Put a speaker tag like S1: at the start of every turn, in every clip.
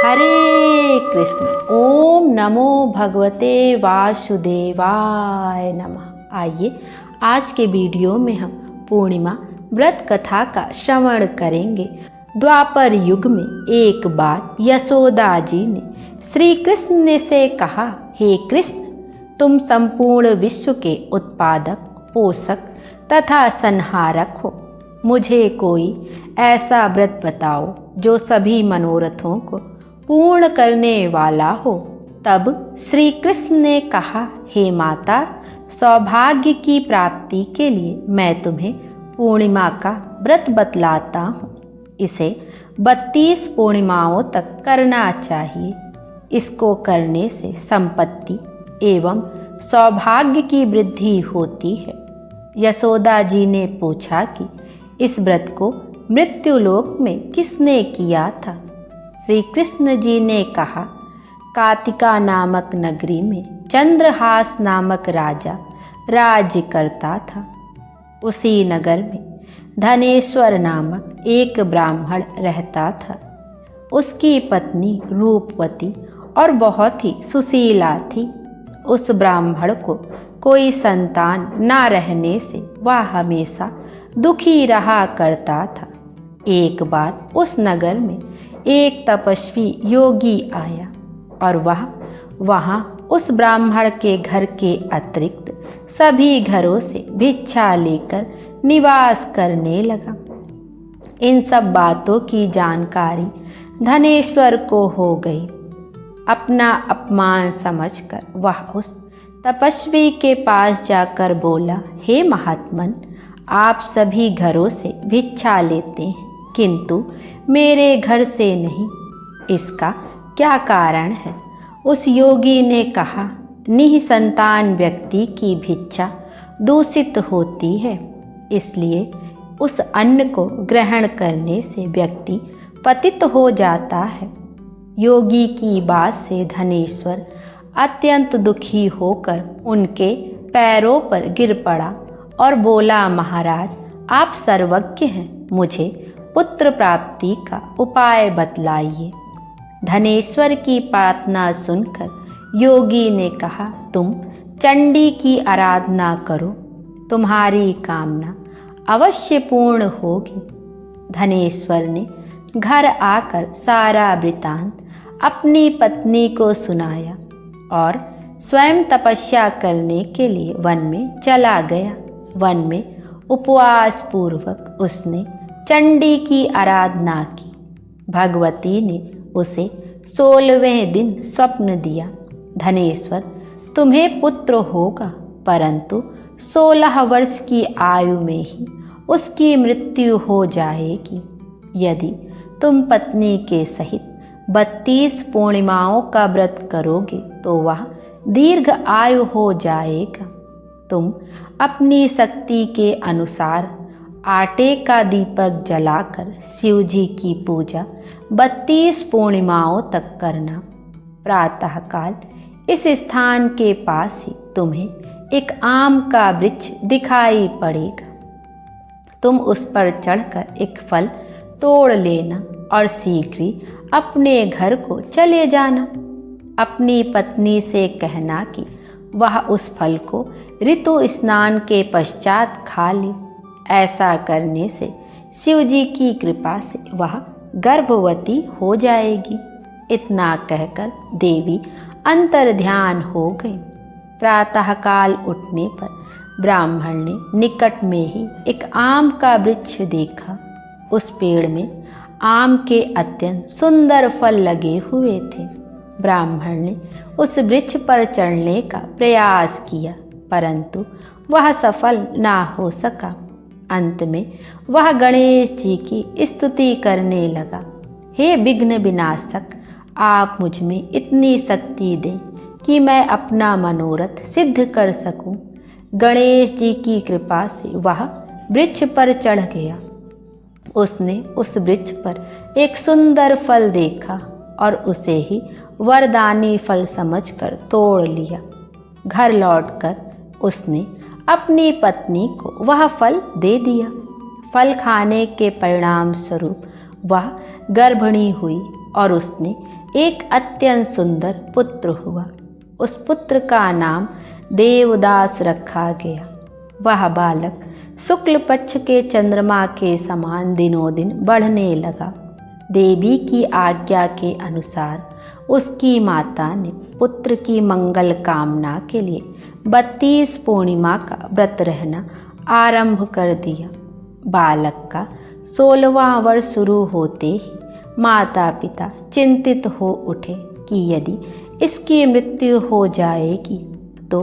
S1: हरे कृष्ण। ओम नमो भगवते वासुदेवाय नमः। आइए आज के वीडियो में हम पूर्णिमा व्रत कथा का श्रवण करेंगे। द्वापर युग में एक बार यशोदा जी ने श्री कृष्ण से कहा, हे कृष्ण, तुम संपूर्ण विश्व के उत्पादक, पोषक तथा संहारक हो। मुझे कोई ऐसा व्रत बताओ जो सभी मनोरथों को पूर्ण करने वाला हो। तब श्री कृष्ण ने कहा, हे माता, सौभाग्य की प्राप्ति के लिए मैं तुम्हें पूर्णिमा का व्रत बतलाता हूँ। इसे 32 पूर्णिमाओं तक करना चाहिए। इसको करने से संपत्ति एवं सौभाग्य की वृद्धि होती है। यशोदा जी ने पूछा कि इस व्रत को मृत्युलोक में किसने किया था? श्री कृष्ण जी ने कहा, कातिका नामक नगरी में चंद्रहास नामक राजा राज्य करता था। उसी नगर में धनेश्वर नामक एक ब्राह्मण रहता था। उसकी पत्नी रूपवती और बहुत ही सुशीला थी। उस ब्राह्मण को कोई संतान न रहने से वह हमेशा दुखी रहा करता था। एक बार उस नगर में एक तपस्वी योगी आया और वह वहाँ उस ब्राह्मण के घर के अतिरिक्त सभी घरों से भिक्षा लेकर निवास करने लगा। इन सब बातों की जानकारी धनेश्वर को हो गई। अपना अपमान समझकर वह उस तपस्वी के पास जाकर बोला, हे महात्मन, आप सभी घरों से भिक्षा लेते हैं किंतु मेरे घर से नहीं। इसका क्या कारण है? उस योगी ने कहा, निःसंतान व्यक्ति की भिक्षा दूषित होती है, इसलिए उस अन्न को ग्रहण करने से व्यक्ति पतित हो जाता है। योगी की बात से धनेश्वर अत्यंत दुखी होकर उनके पैरों पर गिर पड़ा और बोला, महाराज, आप सर्वज्ञ हैं, मुझे पुत्र प्राप्ति का उपाय बतलाइए। धनेश्वर की प्रार्थना सुनकर योगी ने कहा, तुम चंडी की आराधना करो, तुम्हारी कामना अवश्य पूर्ण होगी। धनेश्वर ने घर आकर सारा वृतांत अपनी पत्नी को सुनाया और स्वयं तपस्या करने के लिए वन में चला गया। वन में उपवास पूर्वक उसने चंडी की आराधना की। भगवती ने उसे 16वें दिन स्वप्न दिया, धनेश्वर, तुम्हें पुत्र होगा, परंतु 16 वर्ष की आयु में ही उसकी मृत्यु हो जाएगी। यदि तुम पत्नी के सहित 32 पूर्णिमाओं का व्रत करोगे तो वह दीर्घ आयु हो जाएगा। तुम अपनी शक्ति के अनुसार आटे का दीपक जलाकर शिव जी की पूजा 32 पूर्णिमाओं तक करना। प्रातःकाल इस स्थान के पास ही तुम्हें एक आम का वृक्ष दिखाई पड़ेगा। तुम उस पर चढ़कर एक फल तोड़ लेना और शीघ्र ही अपने घर को चले जाना। अपनी पत्नी से कहना कि वह उस फल को ऋतु स्नान के पश्चात खा ले। ऐसा करने से शिव जी की कृपा से वह गर्भवती हो जाएगी। इतना कहकर देवी अंतर्ध्यान हो गई। प्रातःकाल उठने पर ब्राह्मण ने निकट में ही एक आम का वृक्ष देखा। उस पेड़ में आम के अत्यंत सुंदर फल लगे हुए थे। ब्राह्मण ने उस वृक्ष पर चढ़ने का प्रयास किया, परंतु वह सफल ना हो सका। अंत में वह गणेश जी की स्तुति करने लगा, हे विघ्न विनाशक, आप मुझ में इतनी शक्ति दें कि मैं अपना मनोरथ सिद्ध कर सकूं। गणेश जी की कृपा से वह वृक्ष पर चढ़ गया। उसने उस वृक्ष पर एक सुंदर फल देखा और उसे ही वरदानी फल समझकर तोड़ लिया। घर लौटकर उसने अपनी पत्नी को वह फल दे दिया। फल खाने के परिणाम स्वरूप वह गर्भिणी हुई और उसने एक अत्यंत सुंदर पुत्र हुआ। उस पुत्र का नाम देवदास रखा गया। वह बालक शुक्ल पक्ष के चंद्रमा के समान दिनों दिन बढ़ने लगा। देवी की आज्ञा के अनुसार उसकी माता ने पुत्र की मंगल कामना के लिए 32 पूर्णिमा का व्रत रहना आरंभ कर दिया। बालक का 16वां वर्ष शुरू होते ही माता पिता चिंतित हो उठे कि यदि इसकी मृत्यु हो जाएगी तो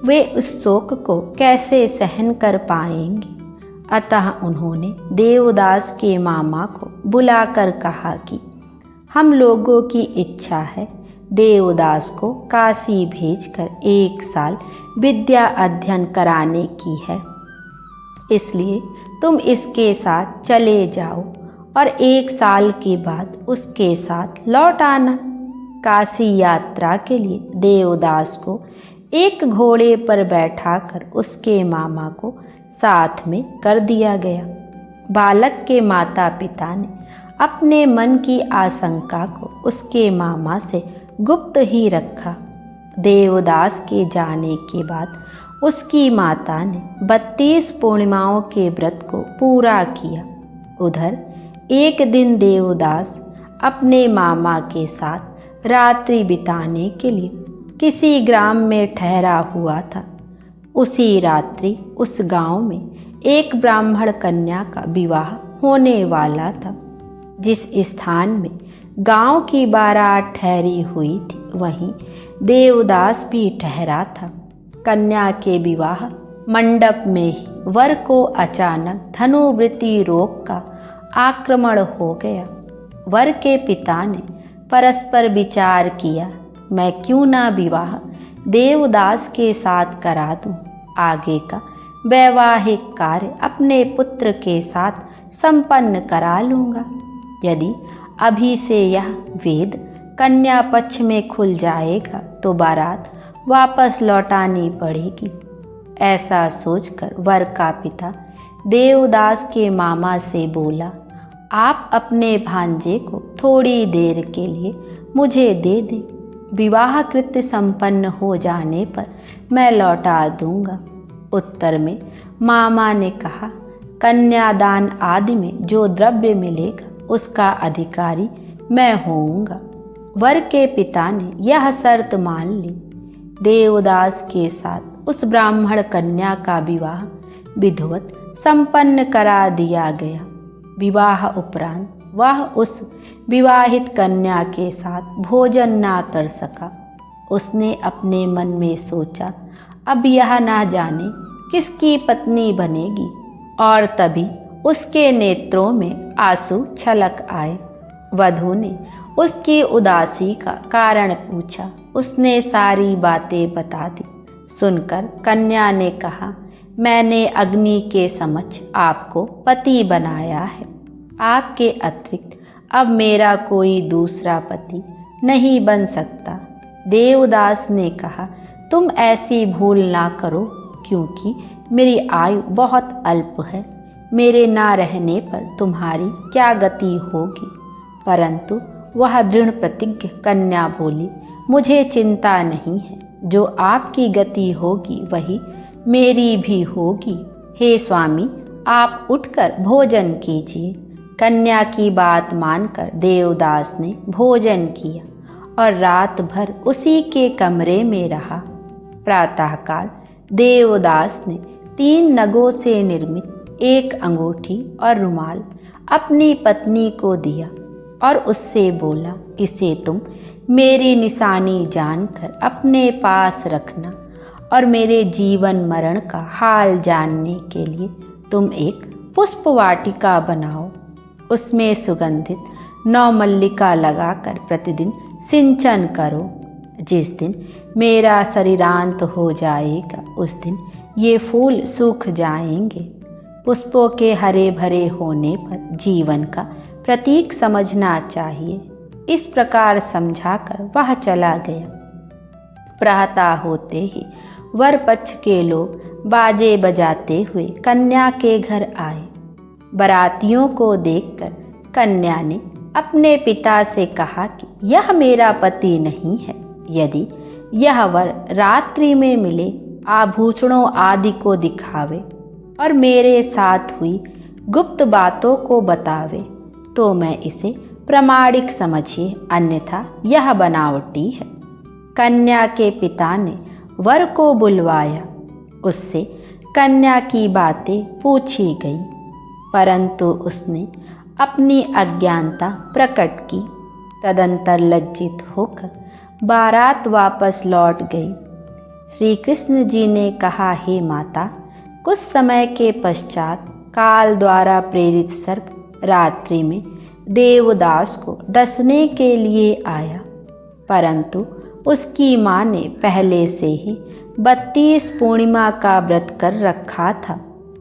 S1: वे उस शोक को कैसे सहन कर पाएंगे। अतः उन्होंने देवदास के मामा को बुलाकर कहा कि हम लोगों की इच्छा है देवदास को काशी भेजकर 1 साल विद्या अध्ययन कराने की है, इसलिए तुम इसके साथ चले जाओ और 1 साल के बाद उसके साथ लौट आना। काशी यात्रा के लिए देवदास को एक घोड़े पर बैठाकर उसके मामा को साथ में कर दिया गया। बालक के माता पिता ने अपने मन की आशंका को उसके मामा से गुप्त ही रखा। देवदास के जाने के बाद उसकी माता ने 32 पूर्णिमाओं के व्रत को पूरा किया। उधर एक दिन देवदास अपने मामा के साथ रात्रि बिताने के लिए किसी ग्राम में ठहरा हुआ था। उसी रात्रि उस गांव में एक ब्राह्मण कन्या का विवाह होने वाला था। जिस स्थान में गांव की बारात ठहरी हुई थी वहीं देवदास भी ठहरा था। कन्या के विवाह मंडप में ही वर को अचानक धनुवृत्ति रोग का आक्रमण हो गया। वर के पिता ने परस्पर विचार किया, मैं क्यों ना विवाह देवदास के साथ करा दूं। आगे का वैवाहिक कार्य अपने पुत्र के साथ संपन्न करा लूँगा। यदि अभी से यह वेद कन्या पक्ष में खुल जाएगा तो बारात वापस लौटानी पड़ेगी। ऐसा सोचकर वर का पिता देवदास के मामा से बोला, आप अपने भांजे को थोड़ी देर के लिए मुझे दे दें, विवाह कृत्य संपन्न हो जाने पर मैं लौटा दूंगा। उत्तर में मामा ने कहा, कन्यादान आदि में जो द्रव्य मिलेगा उसका अधिकारी मैं होऊंगा। वर के पिता ने यह शर्त मान ली। देवदास के साथ उस ब्राह्मण कन्या का विवाह विधिवत संपन्न करा दिया गया। विवाह उपरांत वह उस विवाहित कन्या के साथ भोजन ना कर सका। उसने अपने मन में सोचा, अब यह ना जाने किसकी पत्नी बनेगी, और तभी उसके नेत्रों में आंसू छलक आए। वधू ने उसकी उदासी का कारण पूछा। उसने सारी बातें बता दी। सुनकर कन्या ने कहा, मैंने अग्नि के समक्ष आपको पति बनाया है। आपके अतिरिक्त अब मेरा कोई दूसरा पति नहीं बन सकता। देवदास ने कहा, तुम ऐसी भूल ना करो, क्योंकि मेरी आयु बहुत अल्प है। मेरे ना रहने पर तुम्हारी क्या गति होगी। परंतु वह दृढ़ प्रतिज्ञ कन्या बोली, मुझे चिंता नहीं है, जो आपकी गति होगी वही मेरी भी होगी। हे स्वामी, आप उठकर भोजन कीजिए। कन्या की बात मानकर देवदास ने भोजन किया और रात भर उसी के कमरे में रहा। प्रातःकाल देवदास ने 3 नगों से निर्मित एक अंगूठी और रुमाल अपनी पत्नी को दिया और उससे बोला, इसे तुम मेरी निशानी जानकर अपने पास रखना और मेरे जीवन मरण का हाल जानने के लिए तुम एक पुष्प वाटिका बनाओ। उसमें सुगंधित 9 मल्लिका लगाकर प्रतिदिन सिंचन करो। जिस दिन मेरा शरीरांत हो जाएगा उस दिन ये फूल सूख जाएंगे। पुष्पों के हरे भरे होने पर जीवन का प्रतीक समझना चाहिए। इस प्रकार समझाकर वह चला गया। प्रातः होते ही वर पक्ष के लोग बाजे बजाते हुए कन्या के घर आए। बारातियों को देखकर कन्या ने अपने पिता से कहा कि यह मेरा पति नहीं है। यदि यह वर रात्रि में मिले, आभूषणों आदि को दिखावे और मेरे साथ हुई गुप्त बातों को बतावे तो मैं इसे प्रामाणिक समझिए, अन्यथा यह बनावटी है। कन्या के पिता ने वर को बुलवाया, उससे कन्या की बातें पूछी गई, परंतु उसने अपनी अज्ञानता प्रकट की। तदंतर लज्जित होकर बारात वापस लौट गई। श्री कृष्ण जी ने कहा, हे माता, कुछ समय के पश्चात काल द्वारा प्रेरित सर्प रात्रि में देवदास को डसने के लिए आया, परंतु उसकी माँ ने पहले से ही 32 पूर्णिमा का व्रत कर रखा था,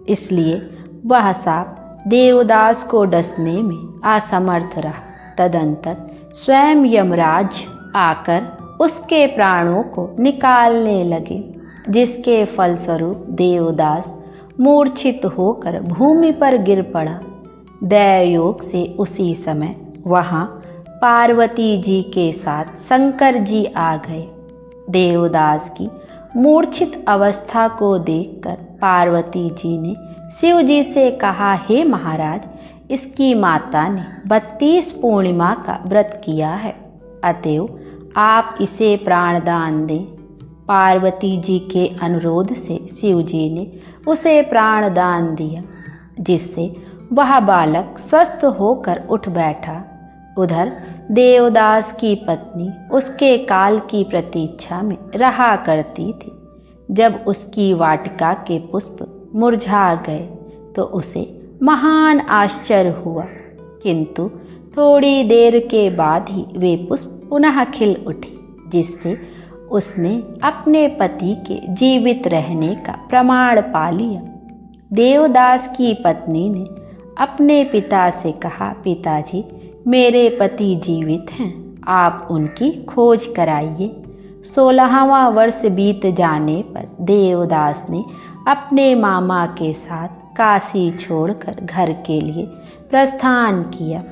S1: इसलिए वह सांप देवदास को डसने में असमर्थ रहा। तदंतर स्वयं यमराज आकर उसके प्राणों को निकालने लगे, जिसके फलस्वरूप देवदास मूर्छित होकर भूमि पर गिर पड़ा। दैवयोग से उसी समय वहाँ पार्वती जी के साथ शंकर जी आ गए। देवदास की मूर्छित अवस्था को देखकर पार्वती जी ने शिव जी से कहा, हे महाराज, इसकी माता ने 32 पूर्णिमा का व्रत किया है, अतएव आप इसे प्राणदान दें। पार्वती जी के अनुरोध से शिव जी ने उसे प्राणदान दिया, जिससे वह बालक स्वस्थ होकर उठ बैठा। उधर देवदास की पत्नी उसके काल की प्रतीक्षा में रहा करती थी। जब उसकी वाटिका के पुष्प मुरझा गए तो उसे महान आश्चर्य हुआ, किंतु थोड़ी देर के बाद ही वे पुष्प पुनः खिल उठे, जिससे उसने अपने पति के जीवित रहने का प्रमाण पा लिया। देवदास की पत्नी ने अपने पिता से कहा, पिताजी, मेरे पति जीवित हैं, आप उनकी खोज कराइए। 16वां वर्ष बीत जाने पर देवदास ने अपने मामा के साथ काशी छोड़कर घर के लिए प्रस्थान किया।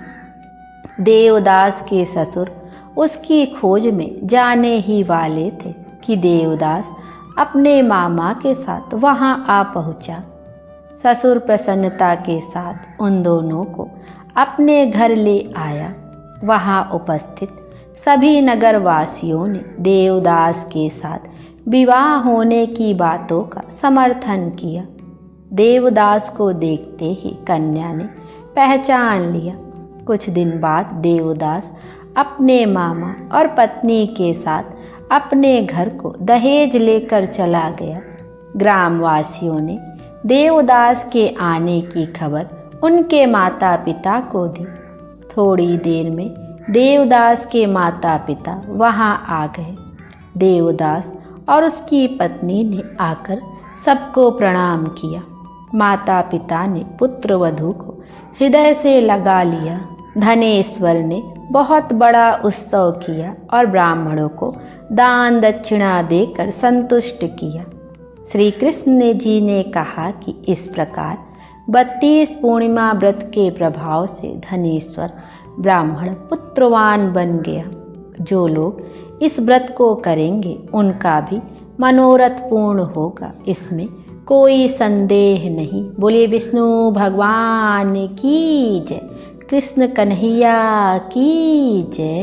S1: देवदास के ससुर उसकी खोज में जाने ही वाले थे कि देवदास अपने मामा के साथ वहां आ पहुंचा। ससुर प्रसन्नता के साथ उन दोनों को अपने घर ले आया। वहां उपस्थित सभी नगरवासियों ने देवदास के साथ विवाह होने की बातों का समर्थन किया। देवदास को देखते ही कन्या ने पहचान लिया। कुछ दिन बाद देवदास अपने मामा और पत्नी के साथ अपने घर को दहेज लेकर चला गया। ग्रामवासियों ने देवदास के आने की खबर उनके माता पिता को दी। थोड़ी देर में देवदास के माता पिता वहां आ गए। देवदास और उसकी पत्नी ने आकर सबको प्रणाम किया। माता पिता ने पुत्र वधू को हृदय से लगा लिया। धनेश्वर ने बहुत बड़ा उत्सव किया और ब्राह्मणों को दान दक्षिणा देकर संतुष्ट किया। श्री कृष्ण जी ने कहा कि इस प्रकार 32 पूर्णिमा व्रत के प्रभाव से धनेश्वर ब्राह्मण पुत्रवान बन गया। जो लोग इस व्रत को करेंगे उनका भी मनोरथ पूर्ण होगा, इसमें कोई संदेह नहीं। बोलिए विष्णु भगवान की जय, कृष्ण कन्हैया की जय।